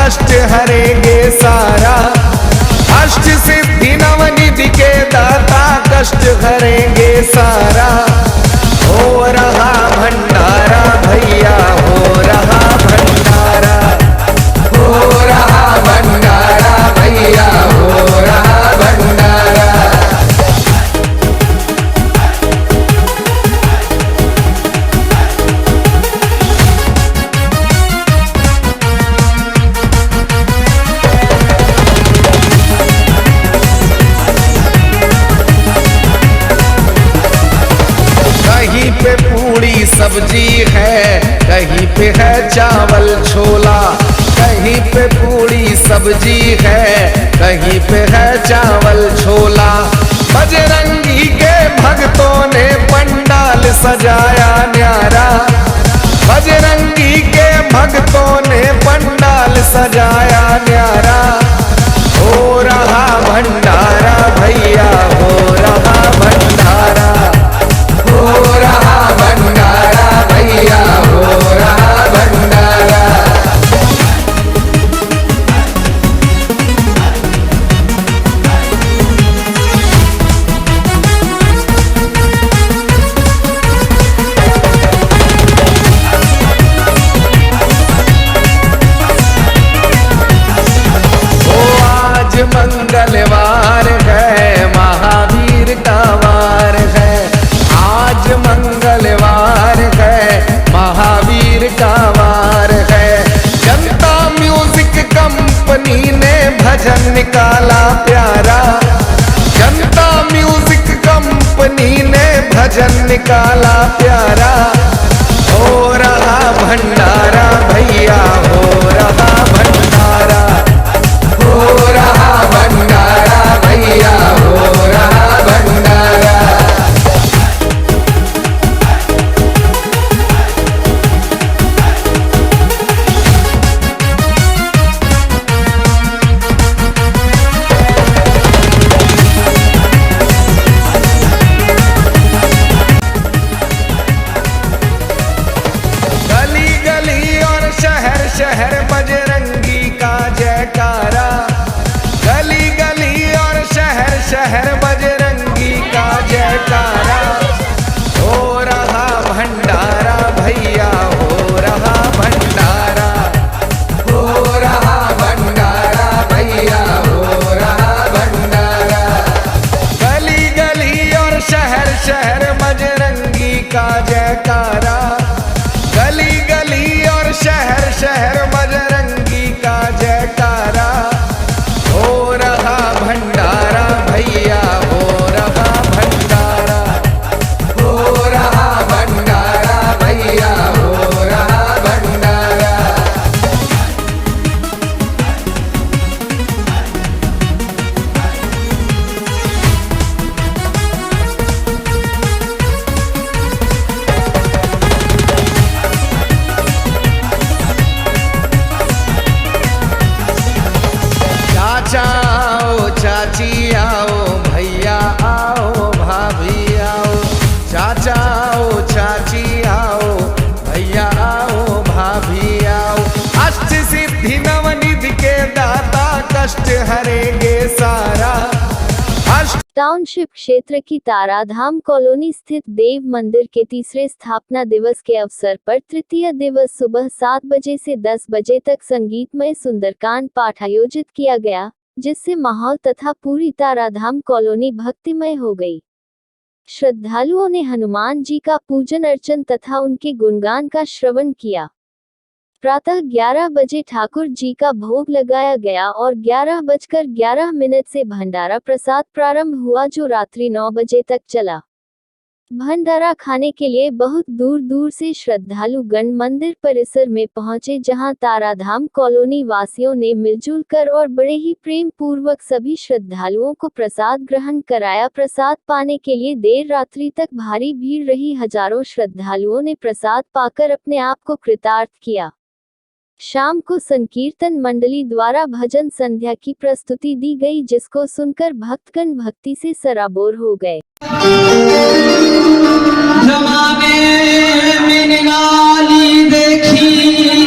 कष्ट हरेंगे सारा। अष्ट सिद्धि नवनिधि के दाता कष्ट हरेंगे सारा। हो रहा भंडारा भैया, हो रहा भंडारा, हो रहा भंडारा भैया, हो रहा भंडारा। कहीं पे पूड़ी सब्जी है, कहीं पे है चावल छोला। कहीं पे पूड़ी सब्जी है, कहीं पे है चावल छोला। बजरंगी के भक्तों ने पंडाल सजाया न्यारा। बजरंगी के भक्तों ने पंडाल सजाया न्यारा। हो रहा भंडारा भैया, हो रहा भंडारा, हो रहा भंडारा भैया, हो रहा भंडारा। आज मंगलवार है, महावीर का वार है। आज मंगलवार है, महावीर का वार है। जनता म्यूजिक कंपनी ने भजन निकाला प्यारा। जनता म्यूजिक कंपनी ने भजन निकाला प्यारा। हो रहा भंडारा भैया, हो रहा भंडारा, हो रहा भंडारा भैया, हो रहा भंडारा। गली गली और शहर शहर बजरंगी का जयकारा। गली गली और शहर शहर बजरंगी का जयकारा। हो रहा भंडारा भैया, हो रहा भंडारा, हो रहा भंडारा भैया, हो रहा भंडारा। गली गली और शहर शहर बजरंगी का जयकारा। गली गली और शहर शहर बजरंगी का जयकारा। हो रहा भंडारा भैया, हो रहा भंडारा, हो रहा भंडारा भैया, हो रहा भंडारा। चाचा आओ, चाची आओ, भैया आओ, भाभी आओ। चाचा आओ, चाची आओ, भैया आओ, भाभी आओ। अष्ट सिद्धि नवनिधि के दाता कष्ट हरेंगे सारा। टाउनशिप क्षेत्र की ताराधाम कॉलोनी स्थित देव मंदिर के तीसरे स्थापना दिवस के अवसर पर तृतीय दिवस सुबह 7 बजे से 10 बजे तक संगीतमय सुंदरकांड पाठ आयोजित किया गया, जिससे माहौल तथा पूरी ताराधाम कॉलोनी भक्तिमय हो गई। श्रद्धालुओं ने हनुमान जी का पूजन अर्चन तथा उनके गुणगान का श्रवण किया। प्रातः 11 बजे ठाकुर जी का भोग लगाया गया और 11:11 से भंडारा प्रसाद प्रारंभ हुआ, जो रात्रि 9 बजे तक चला। भंडारा खाने के लिए बहुत दूर दूर से श्रद्धालु गण मंदिर परिसर में पहुंचे, जहां ताराधाम कॉलोनी वासियों ने मिलजुल कर और बड़े ही प्रेम पूर्वक सभी श्रद्धालुओं को प्रसाद ग्रहण कराया। प्रसाद पाने के लिए देर रात्रि तक भारी भीड़ रही। हजारों श्रद्धालुओं ने प्रसाद पाकर अपने आप को कृतार्थ किया। शाम को संकीर्तन मंडली द्वारा भजन संध्या की प्रस्तुति दी गई, जिसको सुनकर भक्तगण भक्ति से सराबोर हो गए। जमाने में निराली देखी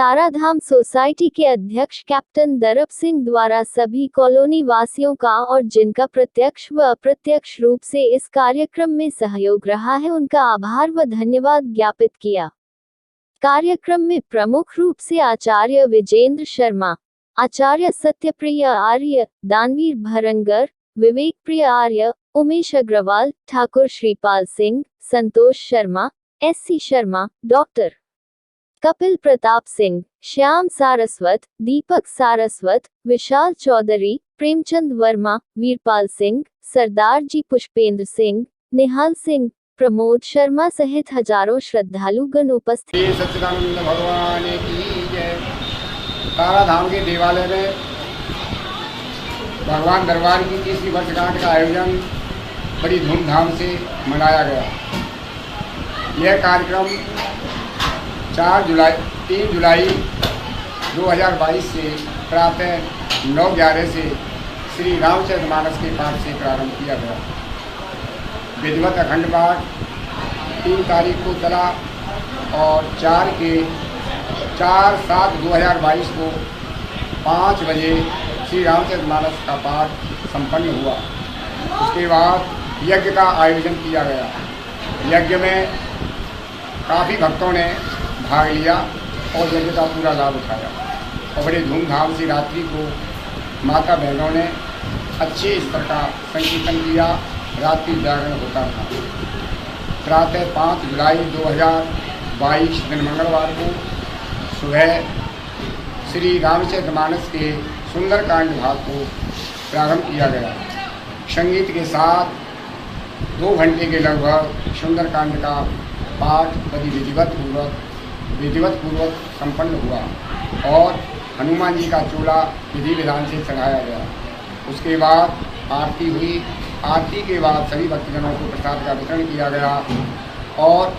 ताराधाम सोसाइटी के अध्यक्ष कैप्टन दरब सिंह द्वारा सभी कॉलोनी वासियों का और जिनका प्रत्यक्ष व अप्रत्यक्ष रूप से इस कार्यक्रम में सहयोग रहा है उनका आभार व धन्यवाद ज्ञापित किया। कार्यक्रम में प्रमुख रूप से आचार्य विजेंद्र शर्मा, आचार्य सत्यप्रिय आर्य, दानवीर भरंगर, विवेक प्रिय आर्य, उमेश अग्रवाल, ठाकुर श्रीपाल सिंह, संतोष शर्मा, एससी शर्मा, डॉक्टर कपिल प्रताप सिंह, श्याम सारस्वत, दीपक सारस्वत, विशाल चौधरी, प्रेमचंद वर्मा, वीरपाल सिंह, सरदार जी पुष्पेंद्र सिंह, निहाल सिंह, प्रमोद शर्मा सहित हजारों श्रद्धालुगण उपस्थित। सच्चिदानंद भगवान की जय। ताराधाम के देवालय में भगवान दरबार की 30वीं वर्षगांठ का आयोजन बड़ी धूमधाम से मनाया गया। यह कार्यक्रम 3 जुलाई 2022 से प्रातः 9:11 से श्री रामचरितमानस के पाठ से प्रारंभ किया गया। विधिवत अखंड पाठ 3 तारीख को चला और 4/7/2022 को 5 बजे श्री रामचरितमानस का पाठ संपन्न हुआ। उसके बाद यज्ञ का आयोजन किया गया। यज्ञ में काफ़ी भक्तों ने भाग लिया और यज्ञ का पूरा लाभ उठाया और बड़े धूमधाम से रात्रि को माता बहनों ने अच्छे स्तर का संकीर्तन किया। रात्रि जागरण होता था। प्रातः 5 जुलाई 2022 दिन मंगलवार को सुबह श्री रामचरितमानस के सुंदरकांड भाग को प्रारंभ किया गया। संगीत के साथ 2 घंटे के लगभग सुंदरकांड का पाठ बड़ी विधिवत पूर्वक संपन्न हुआ और हनुमान जी का चूड़ा विधि विधान से चढ़ाया गया। उसके बाद आरती हुई। आरती के बाद सभी भक्तजनों को प्रसाद का वितरण किया गया और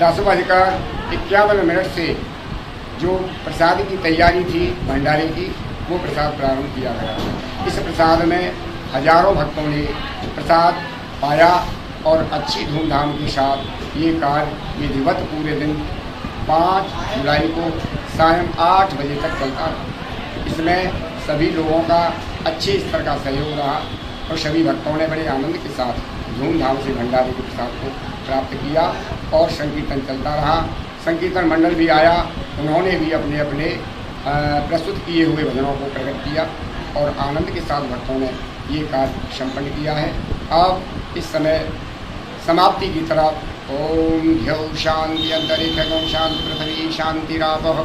10:51 से जो प्रसाद की तैयारी थी भंडारे की, वो प्रसाद प्रारंभ किया गया। इस प्रसाद में हजारों भक्तों ने प्रसाद पाया और अच्छी धूमधाम के साथ ये कार्य विधिवत पूरे दिन 5 जुलाई को सायं 8 बजे तक चलता रहा। इसमें सभी लोगों का अच्छे स्तर का सहयोग रहा और सभी भक्तों ने बड़े आनंद के साथ धूमधाम से भंडारे के प्रसाद को प्राप्त किया और संकीर्तन चलता रहा। संकीर्तन मंडल भी आया, उन्होंने भी अपने अपने प्रस्तुत किए हुए भजनों को प्रकट किया और आनंद के साथ भक्तों ने ये कार्य संपन्न किया है। अब इस समय समाप्ति की तरफ ओम ध्यौ शांति अंतरिक्षं शांति पृथ्वी शांतिरापः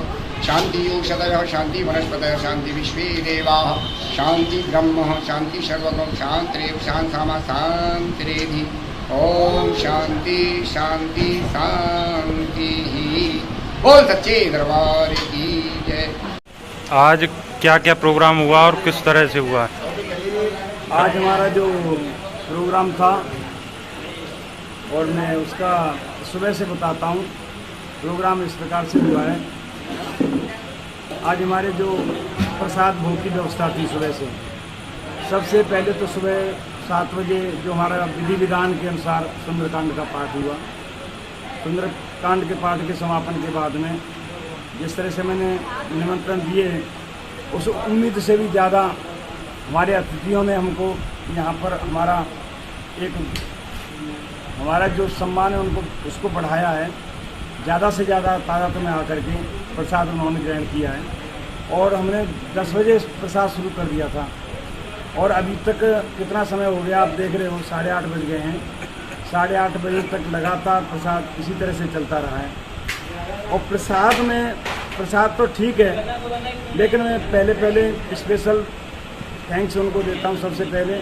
शांति औषधयः शांति वनस्पतयः शांति विश्वे देवाः शांति ब्रह्म शांति सर्वगं शांतिरेव शांतामा शांतिरेधि। ओम शांति शांति शांति। बोल सच्चे दरबार की जय। आज क्या क्या प्रोग्राम हुआ और किस तरह से हुआ? आज हमारा जो प्रोग्राम था और मैं उसका सुबह से बताता हूँ। प्रोग्राम इस प्रकार से हुआ है। आज हमारे जो प्रसाद भोग की व्यवस्था थी सुबह से, सबसे पहले तो सुबह 7 बजे जो हमारा विधि विधान के अनुसार सुंदरकांड का पाठ हुआ। सुंदरकांड के पाठ के समापन के बाद में जिस तरह से मैंने निमंत्रण दिए उस उम्मीद से भी ज़्यादा हमारे अतिथियों ने हमको यहाँ पर हमारा जो सम्मान है उनको उसको बढ़ाया है। ज़्यादा से ज़्यादा तादाद में आकर के प्रसाद उन्होंने ग्रहण किया है और हमने 10 बजे प्रसाद शुरू कर दिया था और अभी तक कितना समय हो गया आप देख रहे हो, 8:30 बज गए हैं। 8:30 बजे तक लगातार प्रसाद इसी तरह से चलता रहा है। और प्रसाद तो ठीक है, लेकिन मैं पहले स्पेशल थैंक्स उनको देता हूँ। सबसे पहले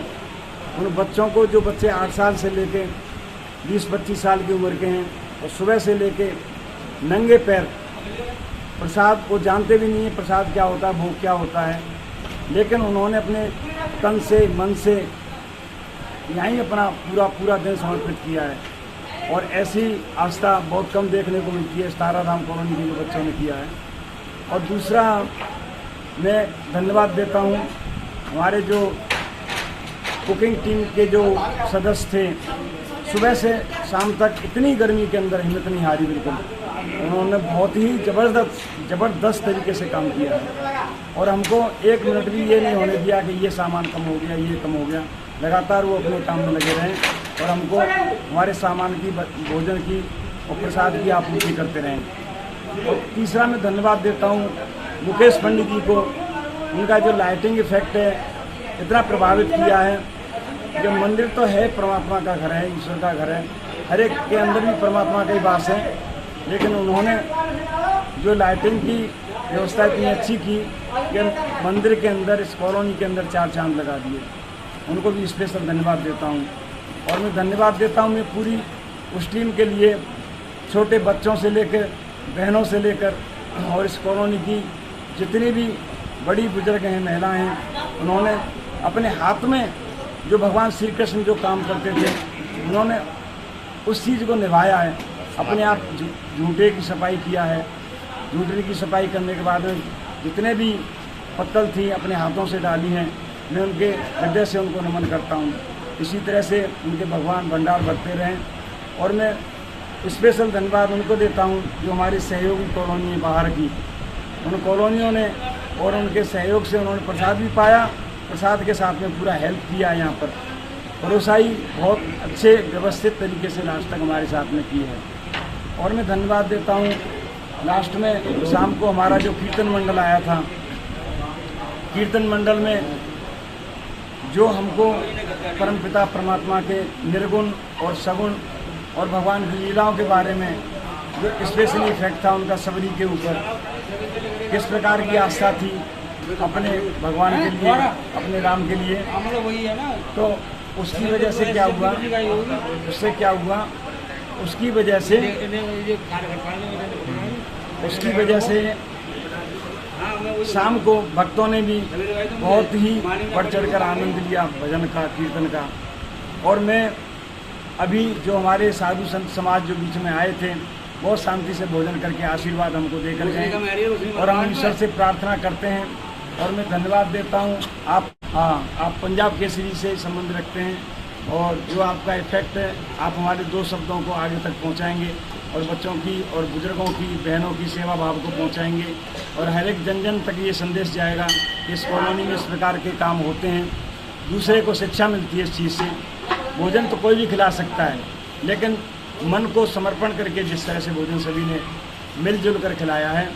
उन बच्चों को जो बच्चे 8 साल से लेके 20-25 साल की उम्र के हैं और सुबह से लेके नंगे पैर प्रसाद को जानते भी नहीं है प्रसाद क्या होता है, भोग क्या होता है, लेकिन उन्होंने अपने तन से मन से यहीं अपना पूरा दिन समर्पित किया है। और ऐसी आस्था बहुत कम देखने को मिलती है ताराधाम कॉलोनी के जो बच्चों ने किया है। और दूसरा मैं धन्यवाद देता हूँ हमारे जो कुकिंग टीम के जो सदस्य थे, सुबह से शाम तक इतनी गर्मी के अंदर हिम्मत नहीं हारी बिल्कुल उन्होंने बहुत ही ज़बरदस्त तरीके से काम किया है और हमको एक मिनट भी ये नहीं होने दिया कि ये सामान कम हो गया, ये कम हो गया। लगातार वो अपने काम में लगे रहें और हमको हमारे सामान की, भोजन की और प्रसाद की आपूर्ति करते रहें। और तीसरा मैं धन्यवाद देता हूँ मुकेश पंडित जी को। उनका जो लाइटिंग इफेक्ट है इतना प्रभावित किया है। जो मंदिर तो है परमात्मा का घर है, ईश्वर का घर है, हर एक के अंदर भी परमात्मा का ही वास है, लेकिन उन्होंने जो लाइटिंग की व्यवस्था इतनी अच्छी की कि मंदिर के अंदर, इस कॉलोनी के अंदर 4 चांद लगा दिए। उनको भी स्पेशल धन्यवाद देता हूँ। और मैं धन्यवाद देता हूँ मैं पूरी उस टीम के लिए, छोटे बच्चों से लेकर, बहनों से लेकर, और इस कॉलोनी की जितनी भी बड़ी बुजुर्ग हैं, महिलाएं हैं, उन्होंने अपने हाथ में जो भगवान श्री कृष्ण जो काम करते थे, उन्होंने उस चीज़ को निभाया है। अपने आप झूठे की सफाई किया है। झूठे की सफाई करने के बाद में जितने भी पत्तल थी अपने हाथों से डाली हैं, मैं उनके हृदय से उनको नमन करता हूँ। इसी तरह से उनके भगवान भंडार बढ़ते रहें। और मैं स्पेशल धन्यवाद उनको देता हूँ जो हमारी सहयोगी कॉलोनी है बाहर की, उन कॉलोनियों ने और उनके सहयोग से उन्होंने प्रसाद भी पाया। प्रसाद के साथ में पूरा हेल्प किया यहाँ पर। परोसाई बहुत अच्छे व्यवस्थित तरीके से लास्ट तक हमारे साथ में की है। और मैं धन्यवाद देता हूँ लास्ट में शाम को हमारा जो कीर्तन मंडल आया था, कीर्तन मंडल में जो हमको परमपिता परमात्मा के निर्गुण और सगुण और भगवान की लीलाओं के बारे में जो स्पेशली इफेक्ट था उनका सबरी के ऊपर, किस प्रकार की आस्था थी अपने भगवान के लिए, अपने राम के लिए, तो उसकी वजह से क्या हुआ, उसकी वजह से शाम को भक्तों ने भी बहुत ही बढ़ चढ़कर आनंद लिया भजन का, कीर्तन का। और मैं अभी जो हमारे साधु संत समाज जो बीच में आए थे, बहुत शांति से भोजन करके आशीर्वाद हमको देकर गए और हम ईश्वर से प्रार्थना करते हैं। और मैं धन्यवाद देता हूँ। आप पंजाब केसरी से संबंध रखते हैं और जो आपका इफेक्ट है, आप हमारे 2 शब्दों को आगे तक पहुँचाएंगे और बच्चों की और बुजुर्गों की, बहनों की सेवा भाव को पहुँचाएंगे और हर एक जन जन तक ये संदेश जाएगा कि इस कॉलोनी में इस प्रकार के काम होते हैं। दूसरे को शिक्षा मिलती है इस चीज़ से। भोजन तो कोई भी खिला सकता है, लेकिन मन को समर्पण करके जिस तरह से भोजन सभी ने मिलजुल कर खिलाया है,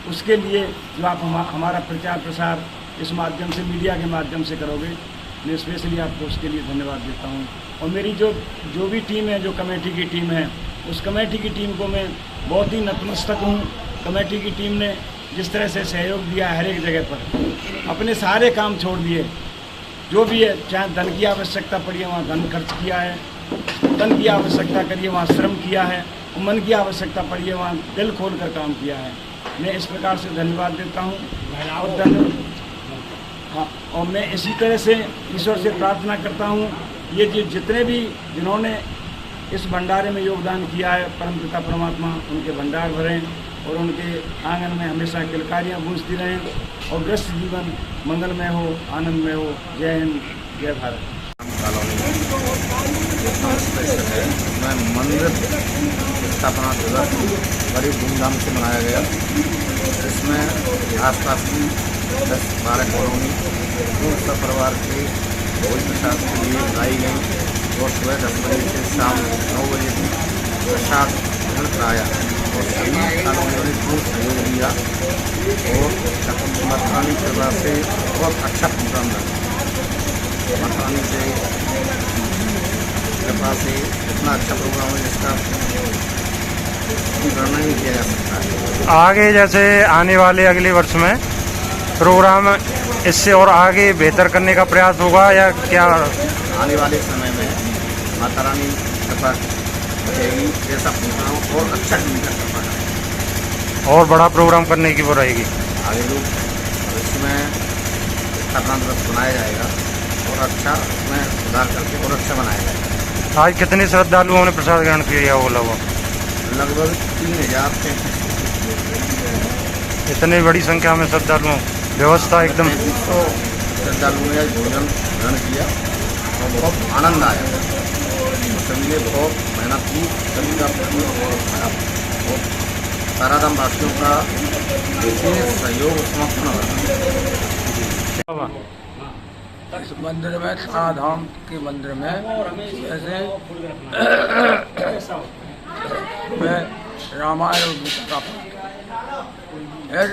उसके लिए जो आप हमारा प्रचार प्रसार इस माध्यम से, मीडिया के माध्यम से करोगे, मैं स्पेशली आपको उसके लिए धन्यवाद देता हूँ। और मेरी जो भी टीम है, जो कमेटी की टीम है, उस कमेटी की टीम को मैं बहुत ही नतमस्तक हूँ। कमेटी की टीम ने जिस तरह से सहयोग दिया है हर एक जगह पर, अपने सारे काम छोड़ दिए, जो भी है, चाहे धन की आवश्यकता पड़ी है वहाँ धन खर्च किया है, तन की आवश्यकता करिए वहाँ श्रम किया है, मन की आवश्यकता पड़ी है वहाँ दिल खोल कर काम किया है। मैं इस प्रकार से धन्यवाद देता हूँ। और मैं इसी तरह से ईश्वर से प्रार्थना करता हूँ, ये जितने भी जिन्होंने इस भंडारे में योगदान किया है, परमपिता परमात्मा उनके भंडार भरें और उनके आंगन में हमेशा किलकारियाँ गूंजती रहें और ग्रस्त जीवन मंगलमय हो, आनंदमय हो। जय हिंद, जय भारत। मैं मंदिर स्थापना दिवस बड़ी धूमधाम से मनाया गया। इसमें आसपास की 10-12 कॉलोनी सब परिवार के भोज प्रसाद के लिए लाई गई और सुबह 10 बजे से शाम 9 बजे तक प्रसाद ग्रहण कराया और सभी कॉलोनियों ने खूब सहयोग दिया और मथुरानी कृपा से बहुत अच्छा प्रोग्राम रहा। मथुरानी से कृपा से इतना अच्छा प्रोग्राम है जिसका वर्णन नहीं किया जा सकता है। आगे जैसे आने वाले अगले वर्ष में प्रोग्राम इससे और आगे बेहतर करने का प्रयास होगा या क्या? आने वाले समय में माता रानी कृपा करेगी, जैसा प्रोग्राम और अच्छा कर पाएगा और बड़ा प्रोग्राम करने की वो रहेगी। आगे लोग इसमें स्थापना दिवस बनाया जाएगा और अच्छा उसमें सुधार करके और अच्छा बनाया जाएगा। आज कितने श्रद्धालुओं ने प्रसाद ग्रहण किया वो लोग? लगभग 3000 से इतनी बड़ी संख्या में श्रद्धालुओं, व्यवस्था एकदम। श्रद्धालुओं ने भोजन ग्रहण किया और बहुत आनंद आया। सभी ने बहुत मेहनत की, सभी का बहुत ताराधाम वासियों का विशेष सहयोग समर्थन रहा। इस मंदिर में ताराधाम के मंदिर में जैसे में रामायण और गीता का पाठ, फिर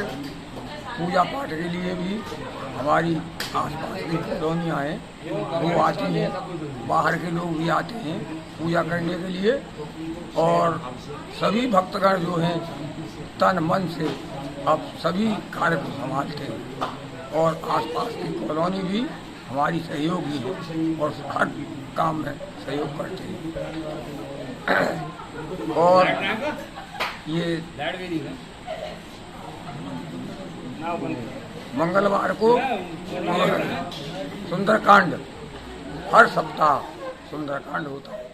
पूजा पाठ के लिए भी हमारी आसपास की कॉलोनियाँ हैं वो आती हैं, बाहर के लोग भी आते हैं पूजा करने के लिए। और सभी भक्तगण जो हैं तन मन से अब सभी कार्य को संभालते हैं और आसपास की कॉलोनी भी हमारी सहयोगी है और हर काम में सहयोग करते हैं। और ये मंगलवार को सुंदरकांड, हर सप्ताह सुंदरकांड होता है।